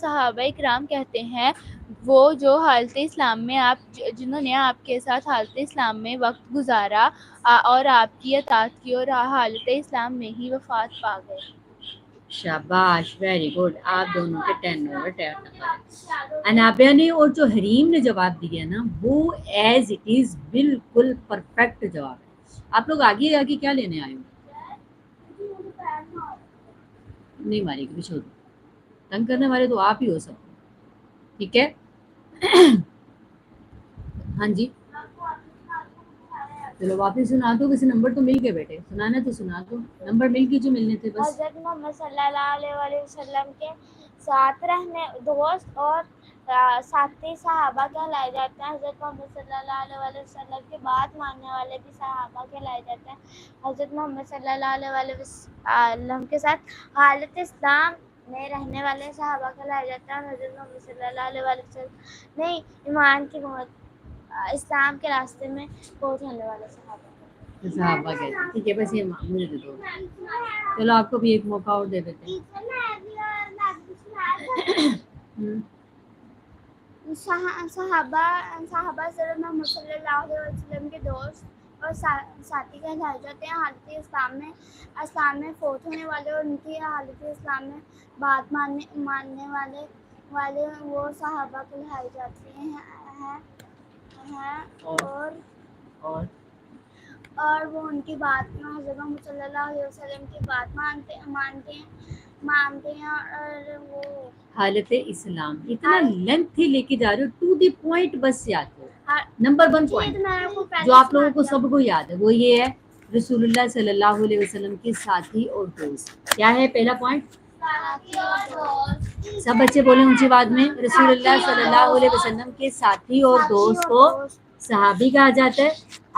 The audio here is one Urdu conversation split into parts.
صحابہ کرام کہتے ہیں وہ جو حالت اسلام میں جنہوں نے آپ کے ساتھ حالت اسلام میں وقت گزارا اور آپ کی اطاعت کی اور حالت اسلام میں ہی وفات پا گئے. شاباش، ویری گڈ. آپ دونوں کے 10/10 نمبر. انابیہ نے اور جو حریم نے جواب دیا نا وہ ایز اٹ از بالکل پرفیکٹ جواب ہے. آپ لوگ آگے آگے کیا لینے آئے ہو؟ نہیں مارے گی، چھوڑ دو. تنگ کرنے والے تو آپ ہی ہو سب. ٹھیک ہے. ہاں جی چلو واپس سنا دو. کسی نمبر تو مل گئے بیٹے، سنانا تو سنا دو. نمبر مل کے جو ملنے تھے بس. حضرت محمد صلی اللہ علیہ وسلم کے ساتھ رہنے دوست اور ساتھی صحابہ کہلائے جاتے ہیں. حضرت محمد صلی اللہ علیہ وسلم کی بات ماننے والے بھی صحابہ کہلائے جاتے ہیں. حضرت محمد صلی اللہ علیہ وسلم کے ساتھ حالت اسلام میں رہنے والے صحابہ کہلائے جاتے ہیں. حضرت محمد صلی اللہ علیہ وسلم نہیں ایمان کی بہت اسلام کے راستے میں بہت ہونے والے صحابہ. صحابہ کہتے ہیں. ٹھیک ہے بس یہ مجھے دے دو. چلو آپ کو بھی ایک موقع اور دے دیتے ہیں. صحابہ حضرت محمد صلی اللہ علیہ وسلم کے دوست اور ساتھی کہلائے جاتے ہیں. حالت اسلام میں فوت ہونے والے اور ان کی حالت اسلام میں بات ماننے والے وہ صحابہ کہلائے جاتے ہیں اور وہ ان کی بات حضرت محمد صلی اللہ علیہ وسلم کی بات مانتے ہیں اور وہ حالت اسلام. اتنا لینتھ ہی لے کے جا رہے ہو، ٹو دی پوائنٹ بس یاد کرو. نمبر 1 پوائنٹ جو آپ لوگوں کو سب کو یاد ہے وہ یہ ہے رسول اللہ صلی اللہ علیہ وسلم کے ساتھی اور دوست. کیا ہے پہلا پوائنٹ؟ سب بچے بولیں اونچی آواز میں. رسول اللہ صلی اللہ علیہ وسلم کے ساتھی اور دوست کو صحابی کہا جاتا ہے.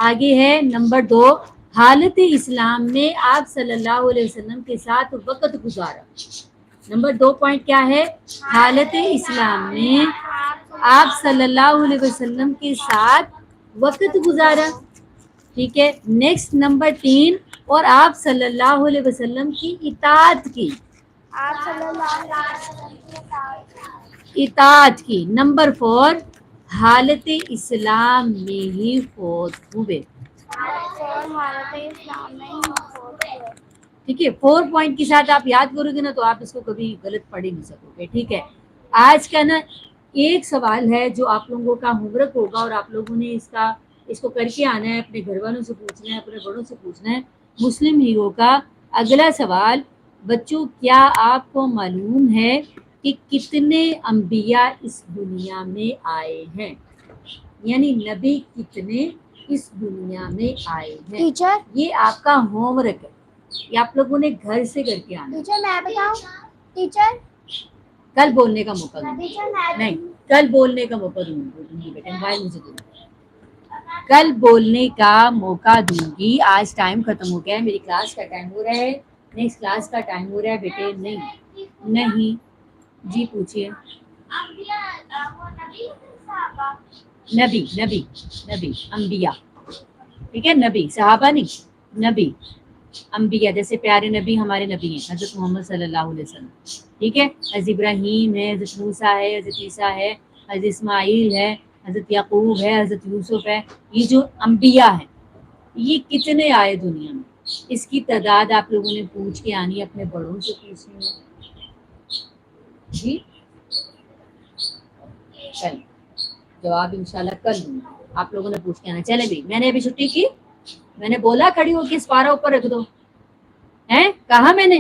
آگے ہے نمبر 2 حالت اسلام میں آپ صلی اللہ علیہ وسلم کے ساتھ وقت گزارا. نمبر 2 پوائنٹ کیا ہے؟ حالت اسلام میں آپ صلی اللہ علیہ وسلم کے ساتھ وقت گزارا. ٹھیک ہے. نیکسٹ نمبر 3 اور آپ صلی اللہ علیہ وسلم کی اطاعت کی. آپ صلی اللہ علیہ وسلم کی اطاعت کی. نمبر 4 حالت اسلام میں ہی فوت ہوئے. حالت اسلام میں ہی فوت ہوئے. ٹھیک ہے. 4 پوائنٹ کے ساتھ آپ یاد کرو گے نا تو آپ اس کو کبھی غلط پڑھ ہی نہیں سکو گے. ٹھیک ہے. آج کا نا ایک سوال ہے جو آپ لوگوں کا ہوم ورک ہوگا اور آپ لوگوں نے اس کو کر کے آنا ہے. اپنے گھر والوں سے پوچھنا ہے، اپنے بڑوں سے پوچھنا ہے. مسلم ہیرو کا اگلا سوال بچوں، کیا آپ کو معلوم ہے کہ کتنے انبیاء اس دنیا میں آئے ہیں؟ یعنی نبی کتنے اس دنیا میں آئے ہیں؟ ٹیچر یہ آپ کا ہوم ورک ہے. یہ آپ لوگوں نے گھر سے کر کے آنا. ٹیچر میں بتاؤں؟ ٹیچر کل بولنے کا موقع دوں گی. نہیں، کل بولنے کا موقع دوں گی بیٹے. موبائل مجھے دوں گی. کل بولنے کا موقع دوں گی. آج ٹائم ختم ہو گیا ہے. میری کلاس کا ٹائم ہو رہا ہے. نیکسٹ کلاس کا ٹائم ہو رہا ہے بیٹے. نہیں جی پوچھئے. نبی انبیاء. ٹھیک ہے. نبی صحابہ نہیں، نبی انبیاء. جیسے پیارے نبی ہمارے نبی ہیں حضرت محمد صلی اللہ علیہ وسلم. ٹھیک ہے. حضرت ابراہیم ہے، حضرت موسیٰ ہے، حضرت عیسیٰ ہے، حضرت اسماعیل ہے، حضرت یعقوب ہے، حضرت یوسف ہے. یہ جو انبیاء ہیں یہ کتنے آئے دنیا میں؟ اس کی تعداد آپ لوگوں نے پوچھ کے آنی ہے، اپنے بڑوں سے پوچھنی ہے. جی چل جواب انشاءاللہ کل دوں گا. آپ لوگوں نے پوچھ کے آنا. چلے بھی میں نے ابھی چھٹی کی. میں نے بولا کھڑی ہو کے اس پارہ اوپر رکھ دو. ہیں کہا میں نے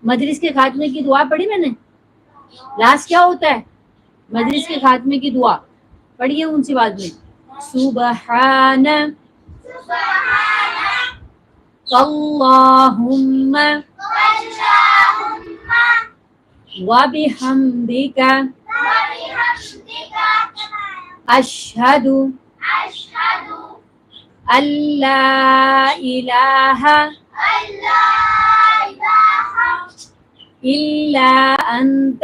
مجلس کے خاتمے کی دعا پڑھی میں نے. لاسٹ کیا ہوتا ہے؟ مجلس کے خاتمے کی دعا پڑھیے اونچی آواز میں. سبحان اللہم وبحمدک اشہد ان لا الہ الا انت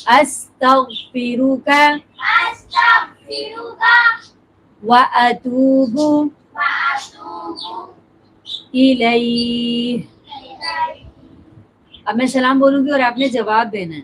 استغفرک واتوب الیہ. اب میں سلام بولوں گی اور آپ نے جواب دینا ہے.